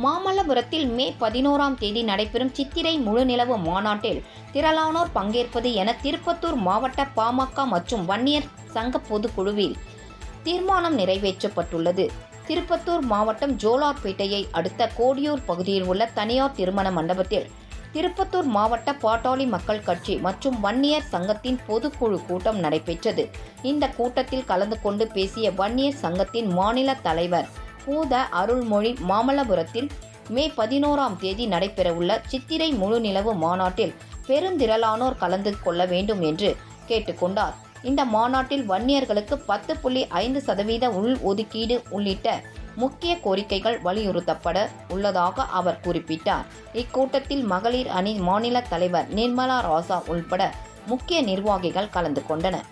மாமல்லபுரத்தில் மே 11ஆம் தேதி நடைபெறும் சித்திரை முழுநிலவு மாநாட்டில் திரளானோர் பங்கேற்பது என திருப்பத்தூர் மாவட்ட பாமக மற்றும் வன்னியர் சங்க பொதுக்குழுவில் தீர்மானம் நிறைவேற்றப்பட்டுள்ளது. திருப்பத்தூர் மாவட்டம் ஜோலார்பேட்டையை அடுத்த கோடியூர் பகுதியில் உள்ள தனியார் திருமண மண்டபத்தில் திருப்பத்தூர் மாவட்ட பாட்டாளி மக்கள் கட்சி மற்றும் வன்னியர் சங்கத்தின் பொதுக்குழு கூட்டம் நடைபெற்றது. இந்த கூட்டத்தில் கலந்து கொண்டு பேசிய வன்னியர் சங்கத்தின் மாநில தலைவர் பூத அருள்மொழி, மாமல்லபுரத்தில் மே 11ஆம் தேதி நடைபெறவுள்ள சித்திரை முழுநிலவு மாநாட்டில் பெருந்திரளானோர் கலந்து கொள்ள வேண்டும் என்று கேட்டுக்கொண்டார். இந்த மாநாட்டில் வன்னியர்களுக்கு 10.5% உள் ஒதுக்கீடு உள்ளிட்ட முக்கிய கோரிக்கைகள் வலியுறுத்தப்பட உள்ளதாக அவர் குறிப்பிட்டார். இக்கூட்டத்தில் மகளிர் அணி மாநில தலைவர் நிர்மலா ராசா உள்பட முக்கிய நிர்வாகிகள் கலந்து கொண்டனர்.